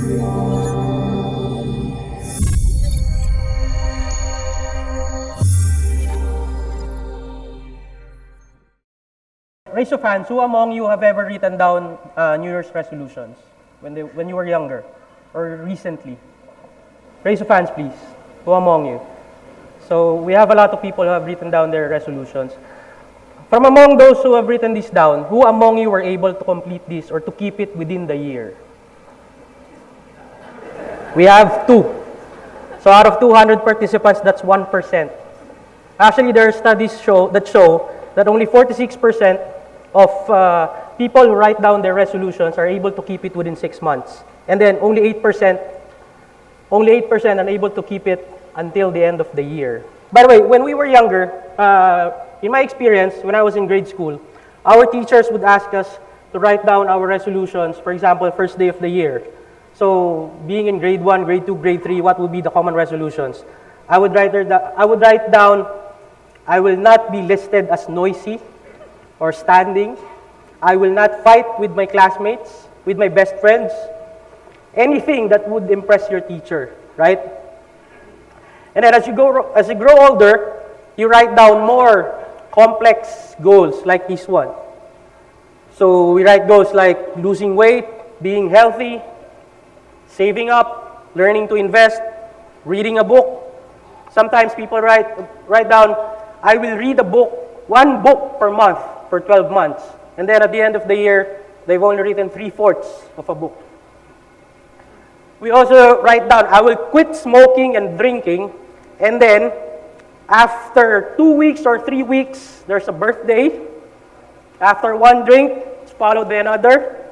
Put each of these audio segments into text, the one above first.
Raise of hands, who among you have ever written down New Year's resolutions when you were younger or recently? Raise of hands, please. Who among you? So we have a lot of people who have written down their resolutions. From among those who have written this down, who among you were able to complete this or to keep it within the year? We have 2. So out of 200 participants, that's 1%. Actually, there are studies that show that only 46% of people who write down their resolutions are able to keep it within 6 months. And then only 8% are able to keep it until the end of the year. By the way, when we were younger, in my experience, when I was in grade school, our teachers would ask us to write down our resolutions, for example, first day of the year. So, being in grade 1, grade 2, grade 3, what would be the common resolutions? I would write down, I will not be listed as noisy or standing. I will not fight with my classmates, with my best friends. Anything that would impress your teacher, right? And then as you grow older, you write down more complex goals like this one. So we write goals like losing weight, being healthy, saving up, learning to invest, reading a book. Sometimes people write down, I will read one book per month for 12 months. And then at the end of the year, they've only written 3/4 of a book. We also write down, I will quit smoking and drinking. And then after 2 weeks or 3 weeks, there's a birthday. After one drink, it's followed by another.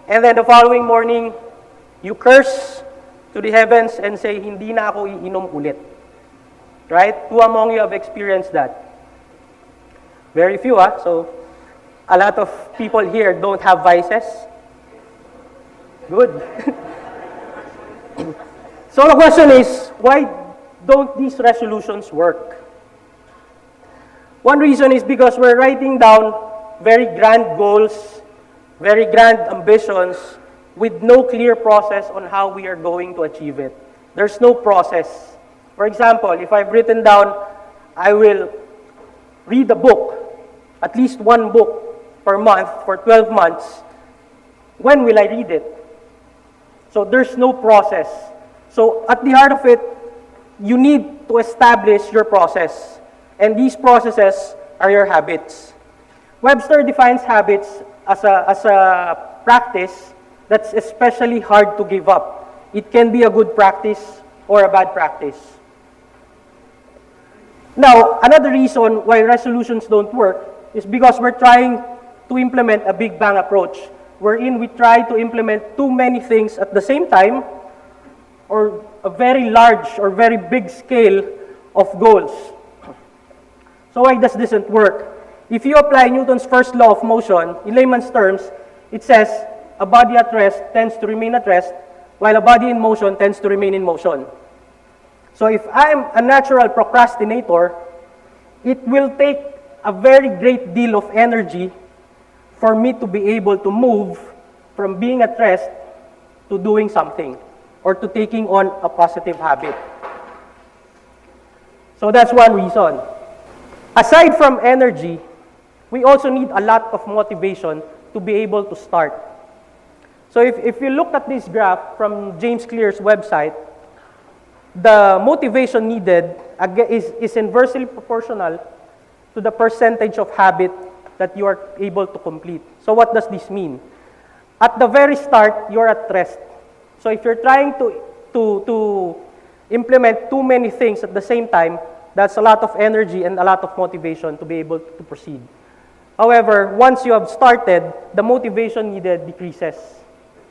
And then the following morning, you curse to the heavens and say, hindi na ako iinom ulit. Right? Who among you have experienced that? Very few, So, a lot of people here don't have vices. Good. So the question is, why don't these resolutions work? One reason is because we're writing down very grand goals, very grand ambitions, with no clear process on how we are going to achieve it. There's no process. For example, if I've written down, I will read a book, at least one book per month for 12 months, when will I read it? So there's no process. So at the heart of it, you need to establish your process. And these processes are your habits. Webster defines habits as a practice that's especially hard to give up. It can be a good practice or a bad practice. Now, another reason why resolutions don't work is because we're trying to implement a big bang approach, wherein we try to implement too many things at the same time, or a very large or very big scale of goals. So why does this not work? If you apply Newton's first law of motion, in layman's terms, it says a body at rest tends to remain at rest, while a body in motion tends to remain in motion. So if I'm a natural procrastinator, it will take a very great deal of energy for me to be able to move from being at rest to doing something or to taking on a positive habit. So that's one reason. Aside from energy, we also need a lot of motivation to be able to start. So if you look at this graph from James Clear's website, the motivation needed is inversely proportional to the percentage of habit that you are able to complete. So what does this mean? At the very start, you're at rest. So if you're trying to implement too many things at the same time, that's a lot of energy and a lot of motivation to be able to proceed. However, once you have started, the motivation needed decreases.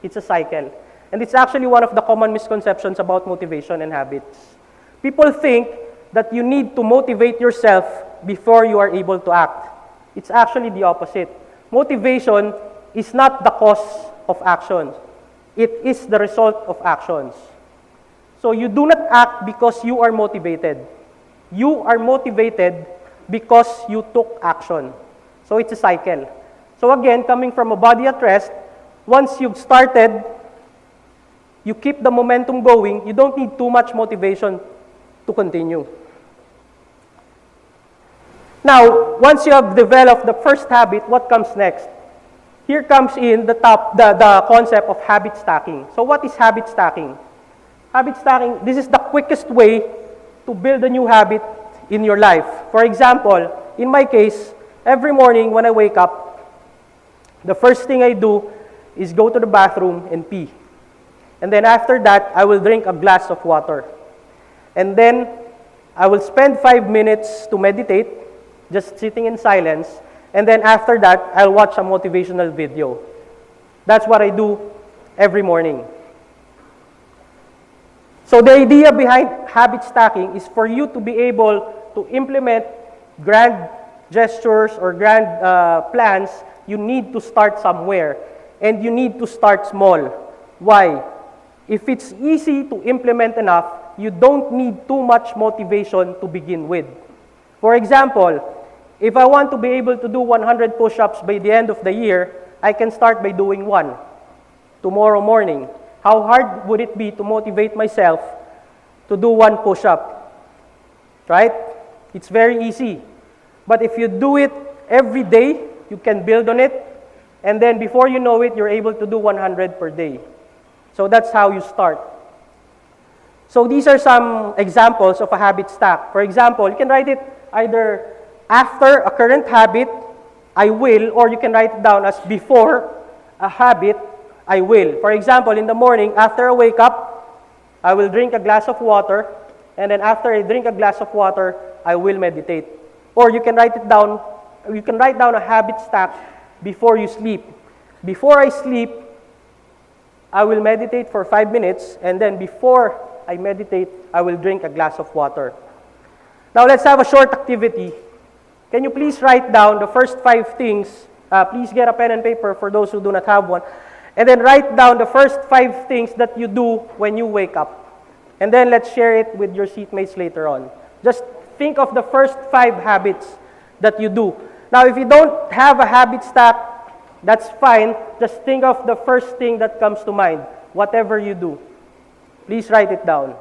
It's a cycle. And it's actually one of the common misconceptions about motivation and habits. People think that you need to motivate yourself before you are able to act. It's actually the opposite. Motivation is not the cause of actions. It is the result of actions. So you do not act because you are motivated. You are motivated because you took action. So it's a cycle. So again, coming from a body at rest, once you've started, you keep the momentum going, you don't need too much motivation to continue. Now, once you have developed the first habit, what comes next? Here comes in the concept of habit stacking. So what is habit stacking? Habit stacking, this is the quickest way to build a new habit in your life. For example, in my case, every morning when I wake up, the first thing I do is go to the bathroom and pee. And then after that, I will drink a glass of water. And then I will spend 5 minutes to meditate, just sitting in silence. And then after that, I'll watch a motivational video. That's what I do every morning. So the idea behind habit stacking is for you to be able to implement grand gestures or grand plans. You need to start somewhere. And you need to start small. Why? If it's easy to implement enough, you don't need too much motivation to begin with. For example, if I want to be able to do 100 push-ups by the end of the year, I can start by doing 1 tomorrow morning. How hard would it be to motivate myself to do 1 push-up? Right? It's very easy. But if you do it every day, you can build on it, and then before you know it, you're able to do 100 per day. So that's how you start. So these are some examples of a habit stack. For example, you can write it either after a current habit, I will, or you can write it down as before a habit, I will. For example, in the morning, after I wake up, I will drink a glass of water, and then after I drink a glass of water, I will meditate. Or you can write it down, you can write down a habit stack before you sleep. Before I sleep, I will meditate for 5 minutes, and then before I meditate, I will drink a glass of water. Now let's have a short activity. Can you please write down the first 5 things? Please get a pen and paper for those who do not have one. And then write down the first 5 things that you do when you wake up. And then let's share it with your seatmates later on. Just think of the first 5 habits that you do. Now, if you don't have a habit stack, that's fine. Just think of the first thing that comes to mind, whatever you do. Please write it down.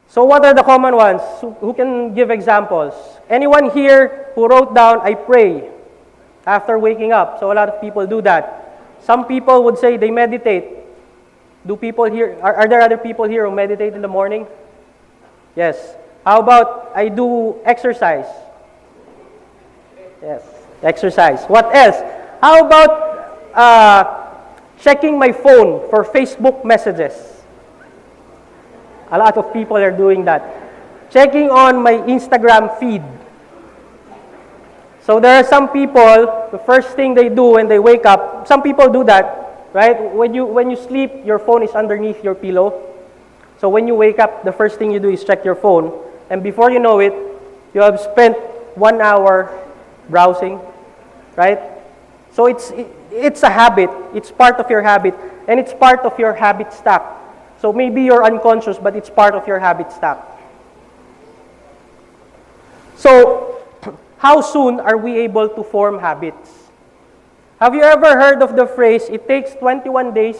So what are the common ones? Who can give examples? Anyone here who wrote down, I pray after waking up? So a lot of people do that. Some people would say they meditate. Do people here, are there other people here who meditate in the morning? Yes. How about I do exercise? Yes, exercise. What else? How about checking my phone for Facebook messages? A lot of people are doing that. Checking on my Instagram feed. So there are some people, the first thing they do when they wake up, some people do that, right? When you sleep, your phone is underneath your pillow. So when you wake up, the first thing you do is check your phone. And before you know it, you have spent 1 hour browsing, right? So it's a habit. It's part of your habit. And it's part of your habit stack. So maybe you're unconscious, but it's part of your habit stack. So, how soon are we able to form habits? Have you ever heard of the phrase, it takes 21 days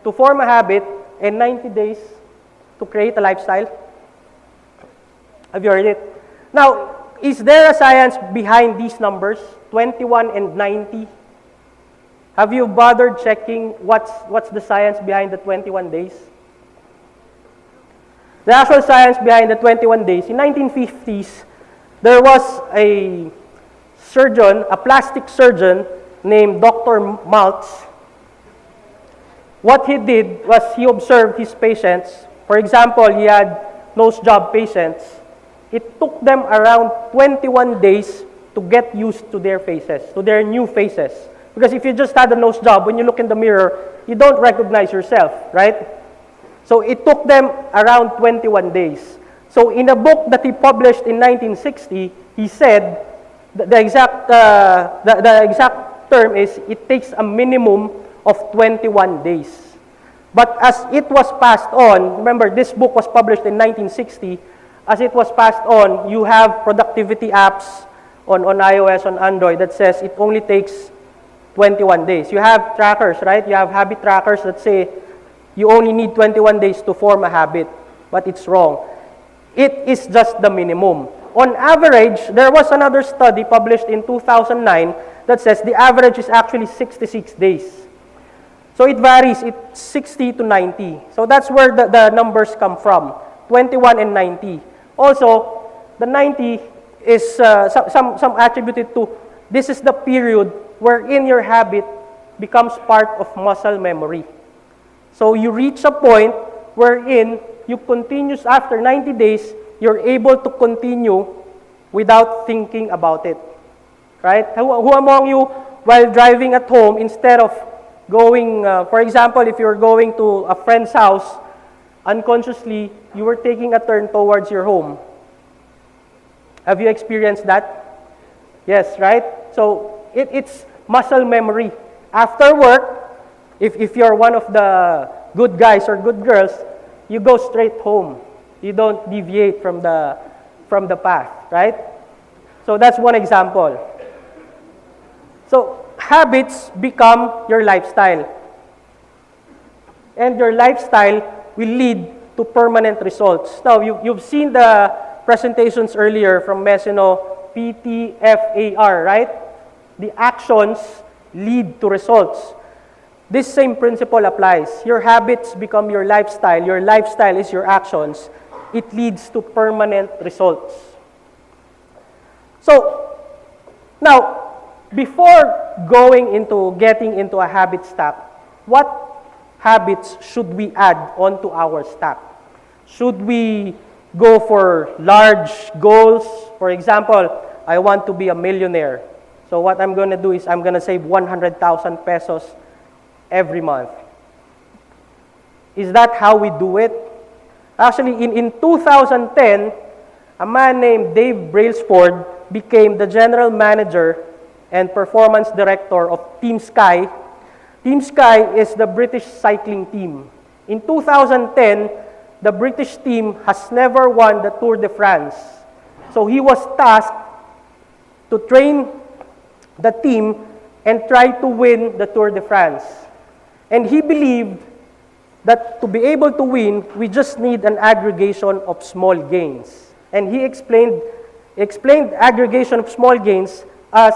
to form a habit and 90 days to create a lifestyle? Have you heard it? Now, is there a science behind these numbers, 21 and 90? Have you bothered checking what's the science behind the 21 days? The actual science behind the 21 days, in 1950s, there was a surgeon, a plastic surgeon named Dr. Maltz. What he did was he observed his patients. For example, he had nose job patients. It took them around 21 days to get used to their faces, to their new faces. Because if you just had a nose job, when you look in the mirror, you don't recognize yourself, right? So it took them around 21 days. So in a book that he published in 1960, he said, the exact term is, it takes a minimum of 21 days. But as it was passed on, remember this book was published in 1960, as it was passed on, you have productivity apps on iOS, on Android, that says it only takes 21 days. You have trackers, right? You have habit trackers that say you only need 21 days to form a habit, but it's wrong. It is just the minimum. On average, there was another study published in 2009 that says the average is actually 66 days. So it varies, it's 60 to 90. So that's where the numbers come from, 21 and 90. Also, the 90 is some attributed to, this is the period wherein your habit becomes part of muscle memory. So you reach a point wherein you continue, after 90 days, you're able to continue without thinking about it. Right? Who among you, while driving at home, instead of going, for example, if you're going to a friend's house, unconsciously, you were taking a turn towards your home. Have you experienced that? Yes, right? So it's muscle memory. After work, if you're one of the good guys or good girls, you go straight home. You don't deviate from the path, right? So that's one example. So habits become your lifestyle. And your lifestyle will lead to permanent results. Now, you've seen the presentations earlier from Messino, PTFAR, right? The actions lead to results. This same principle applies. Your habits become your lifestyle is your actions. It leads to permanent results. So, now, before getting into a habit stack, what habits should we add onto our stack? Should we go for large goals? For example, I want to be a millionaire. So what I'm going to do is I'm going to save 100,000 pesos every month. Is that how we do it? Actually, in 2010, a man named Dave Brailsford became the general manager and performance director of Team Sky. Team Sky is the British cycling team. In 2010, the British team has never won the Tour de France. So he was tasked to train the team and try to win the Tour de France. And he believed that to be able to win, we just need an aggregation of small gains. And he explained aggregation of small gains as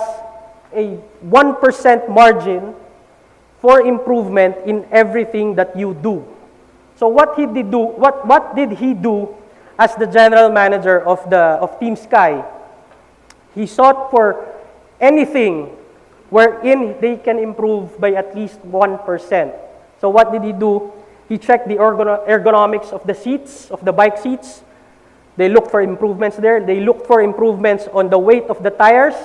a 1% margin for improvement in everything that you do. So what did he do as the general manager of Team Sky? He sought for anything wherein they can improve by at least 1%. So what did he do? He checked the ergonomics of the seats, of the bike seats. They looked for improvements there. They looked for improvements on the weight of the tires.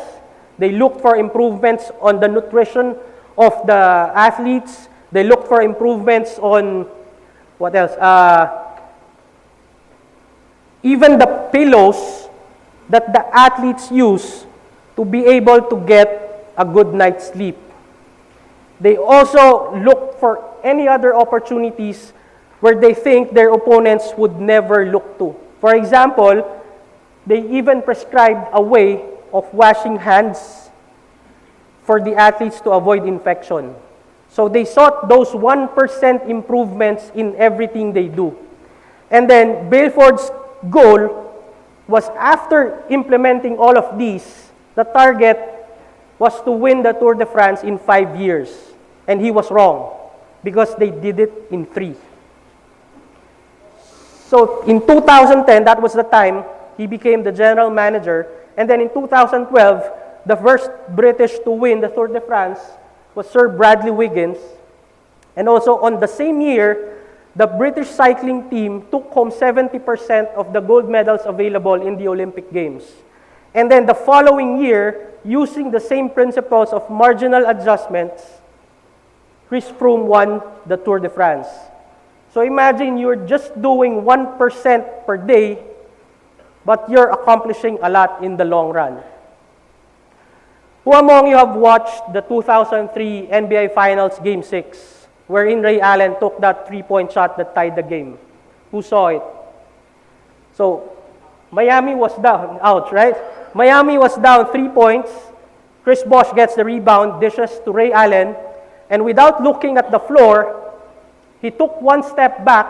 They looked for improvements on the nutrition of the athletes. They looked for improvements on, what else? Even the pillows that the athletes use to be able to get a good night's sleep. They also look for any other opportunities where they think their opponents would never look to. For example, they even prescribed a way of washing hands for the athletes to avoid infection. So they sought those 1% improvements in everything they do. And then Brailsford's goal was, after implementing all of these, the target was to win the Tour de France in 5 years. And he was wrong, because they did it in 3. So in 2010, that was the time he became the general manager. And then in 2012, the first British to win the Tour de France was Sir Bradley Wiggins. And also on the same year, the British cycling team took home 70% of the gold medals available in the Olympic Games. And then the following year, using the same principles of marginal adjustments, Chris Froome won the Tour de France. So imagine you're just doing 1% per day, but you're accomplishing a lot in the long run. Who among you have watched the 2003 NBA Finals Game 6, wherein Ray Allen took that 3-point shot that tied the game? Who saw it? So, Miami was down. Ouch, right? Miami was down 3 points. Chris Bosh gets the rebound, dishes to Ray Allen, and without looking at the floor, he took one step back,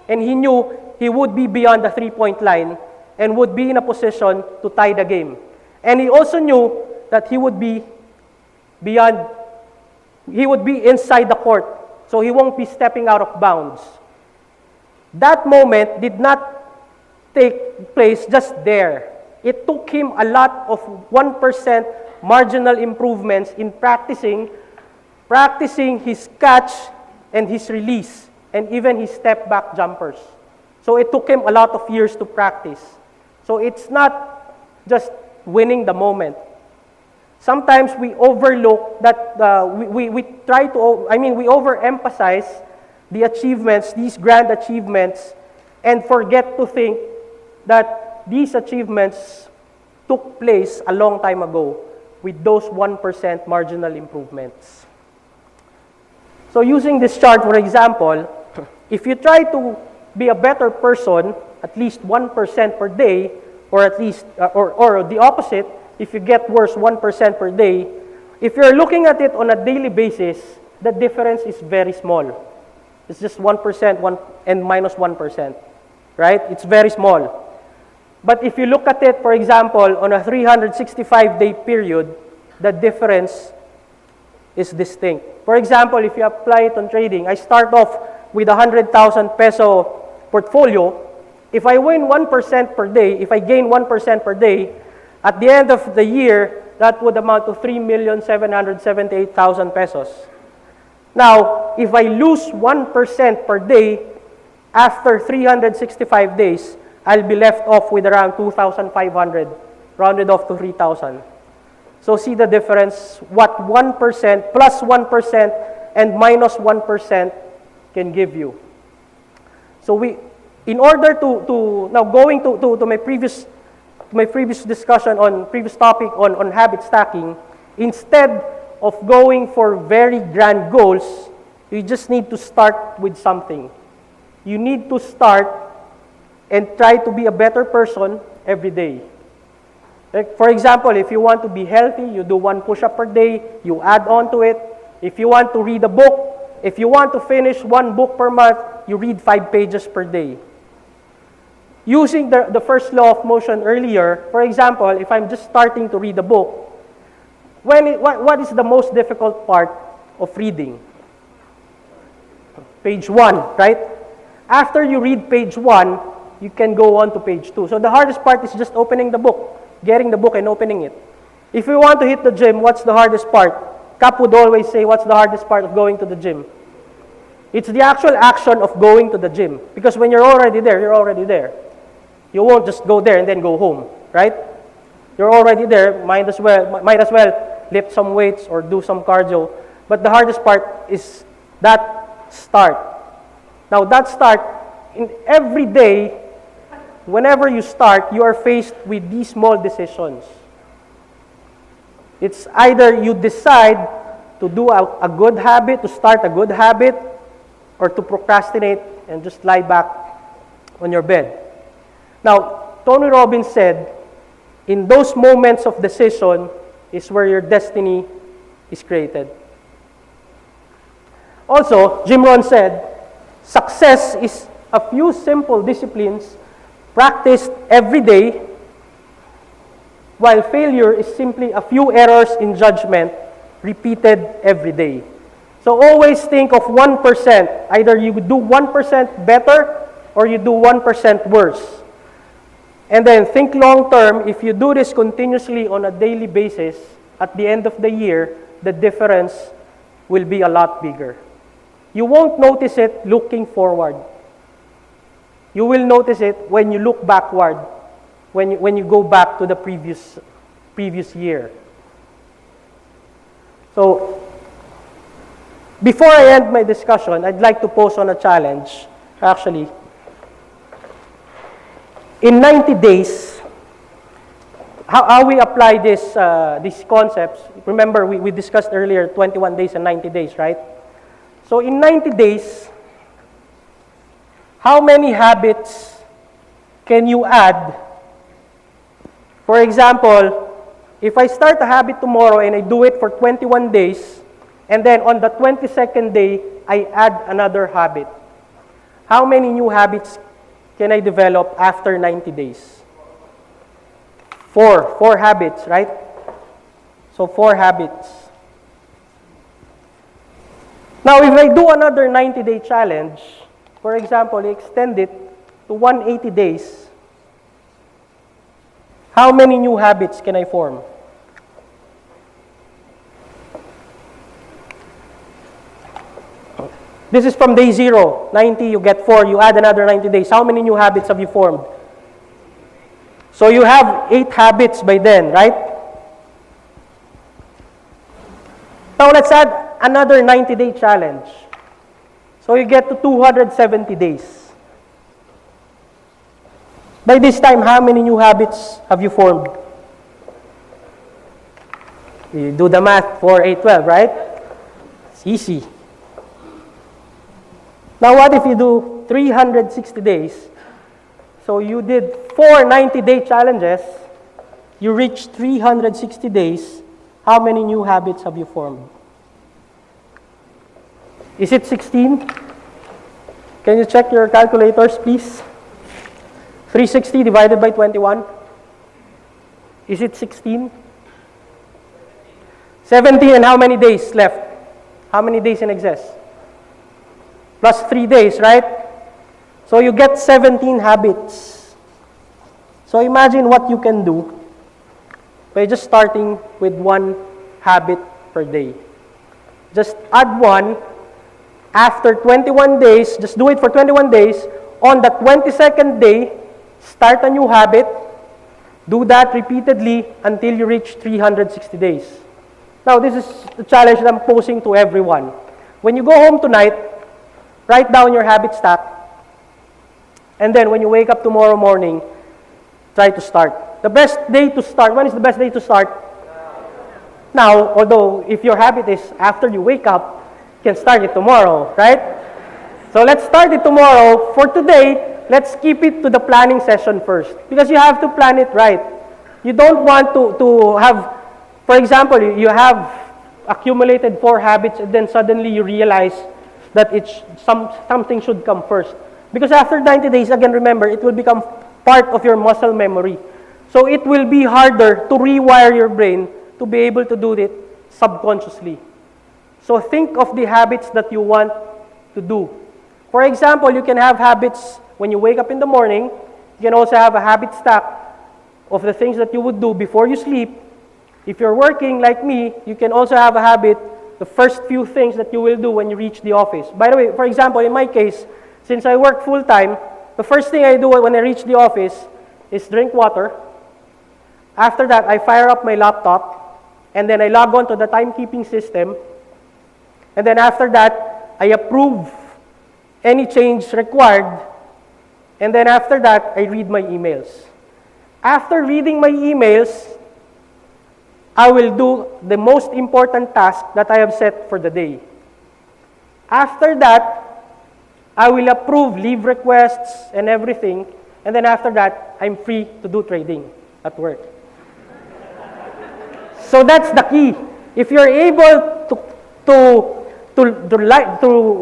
and he knew he would be beyond the three-point line and would be in a position to tie the game. And he also knew that he would be inside the court, so he won't be stepping out of bounds. That moment did not take place just there. It took him a lot of 1% marginal improvements in practicing his catch and his release, and even his step back jumpers. So it took him a lot of years to practice. So it's not just winning the moment. Sometimes we overlook that, we overemphasize the achievements, these grand achievements, and forget to think that these achievements took place a long time ago with those 1% marginal improvements. So using this chart, for example, if you try to be a better person at least 1% per day, or at least, or the opposite, if you get worse 1% per day, if you're looking at it on a daily basis, the difference is very small. It's just 1% and minus 1%, right? It's very small. But if you look at it, for example, on a 365-day period, the difference is distinct. For example, if you apply it on trading, I start off with a 100,000 peso portfolio. If I win 1% per day, if I gain 1% per day, at the end of the year, that would amount to 3,778,000 pesos. Now, if I lose 1% per day, after 365 days, I'll be left off with around 2,500, rounded off to 3,000. So see the difference, what 1%, plus 1%, and minus 1% can give you. So in order to now going to my previous discussion on previous topic on habit stacking, instead of going for very grand goals, you just need to start with something. You need to start and try to be a better person every day. Like for example, if you want to be healthy, you do 1 push-up per day, you add on to it. If you want to read a book, if you want to finish 1 book per month, you read 5 pages per day. Using the first law of motion earlier, for example, if I'm just starting to read a book, what is the most difficult part of reading? Page 1, right? After you read page 1, you can go on to page 2. So the hardest part is just opening the book, getting the book and opening it. If you want to hit the gym, what's the hardest part? Cap would always say, what's the hardest part of going to the gym? It's the actual action of going to the gym. Because when you're already there, you're already there. You won't just go there and then go home, right? You're already there, might as well lift some weights or do some cardio. But the hardest part is that start. Now that start, in every day, whenever you start, you are faced with these small decisions. It's either you decide to do a good habit, to start a good habit, or to procrastinate and just lie back on your bed. Now, Tony Robbins said, in those moments of decision is where your destiny is created. Also, Jim Rohn said, success is a few simple disciplines practiced every day, while failure is simply a few errors in judgment repeated every day. So always think of 1%. Either you do 1% better or you do 1% worse. And then think long term, if you do this continuously on a daily basis, at the end of the year, the difference will be a lot bigger. You won't notice it looking forward. You will notice it when you look backward, when you go back to the previous year. So, before I end my discussion, I'd like to pose on a challenge, actually. In 90 days, how we apply these concepts, remember we discussed earlier 21 days and 90 days, right? So in 90 days, how many habits can you add For example, if I start a habit tomorrow and I do it for 21 days, and then on the 22nd day, I add another habit, how many new habits can I develop after 90 days? 4 habits, right? So 4 habits. Now, if I do another 90-day challenge, for example, I extend it to 180 days, how many new habits can I form? This is from day 0, 90, you get 4, you add another 90 days. How many new habits have you formed? So you have 8 habits by then, right? Now let's add another 90-day challenge. So you get to 270 days. By this time, how many new habits have you formed? You do the math, 4, 8, 12, right? It's easy. Now what if you do 360 days? So you did 4 90-day challenges, you reached 360 days, how many new habits have you formed? Is it 16? Can you check your calculators, please? 360 divided by 21. Is it 16? 17, and how many days left? How many days in excess? Plus 3 days, right? So you get 17 habits. So imagine what you can do by just starting with 1 habit per day. Just add 1. After 21 days, just do it for 21 days. On the 22nd day, start a new habit. Do that repeatedly until you reach 360 days. Now, this is the challenge that I'm posing to everyone. When you go home tonight, write down your habit stack. And then when you wake up tomorrow morning, try to start. The best day to start, when is the best day to start? Now, although if your habit is after you wake up, you can start it tomorrow, right? So let's start it tomorrow. For today, let's keep it to the planning session first. Because you have to plan it right. You don't want to have, for example, you have accumulated 4 habits and then suddenly you realize that something should come first. Because after 90 days, again, remember, it will become part of your muscle memory. So it will be harder to rewire your brain to be able to do it subconsciously. So think of the habits that you want to do. For example, you can have habits when you wake up in the morning. You can also have a habit stack of the things that you would do before you sleep. If you're working like me, you can also have a habit, the first few things that you will do when you reach the office. By the way, for example, in my case, since I work full-time, the first thing I do when I reach the office is drink water. After that, I fire up my laptop, and then I log on to the timekeeping system. And then after that, I approve any change required. And then after that, I read my emails. After reading my emails, I will do the most important task that I have set for the day. After that, I will approve leave requests and everything. And then after that, I'm free to do trading at work. So that's the key. If you're able to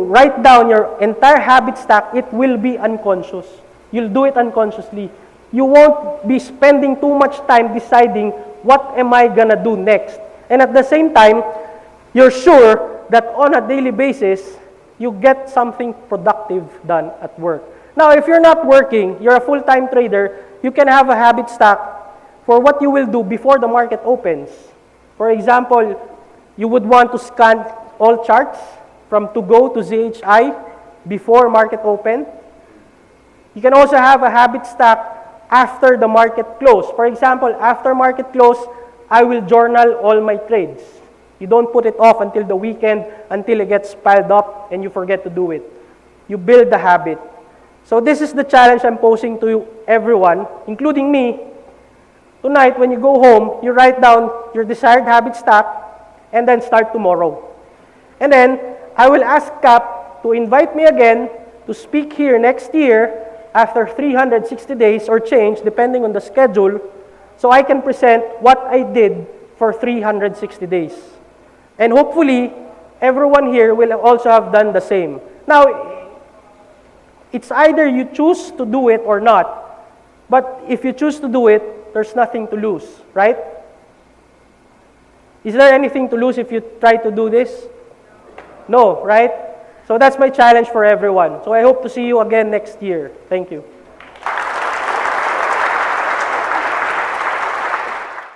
write down your entire habit stack, it will be unconscious. You'll do it unconsciously. You won't be spending too much time deciding what am I gonna do next. And at the same time, you're sure that on a daily basis, you get something productive done at work. Now, if you're not working, you're a full-time trader, you can have a habit stack for what you will do before the market opens. For example, you would want to scan all charts from to go to ZHI before market open. You can also have a habit stack after the market close. For example, after market close, I will journal all my trades. You don't put it off until the weekend, until it gets piled up and you forget to do it. You build the habit. So this is the challenge I'm posing to you, everyone, including me. Tonight, when you go home, you write down your desired habit stack and then start tomorrow. And then, I will ask Cap to invite me again to speak here next year after 360 days or change, depending on the schedule, so I can present what I did for 360 days. And hopefully, everyone here will also have done the same. Now, it's either you choose to do it or not. But if you choose to do it, there's nothing to lose, right? Is there anything to lose if you try to do this? No, right? So that's my challenge for everyone. So I hope to see you again next year. Thank you.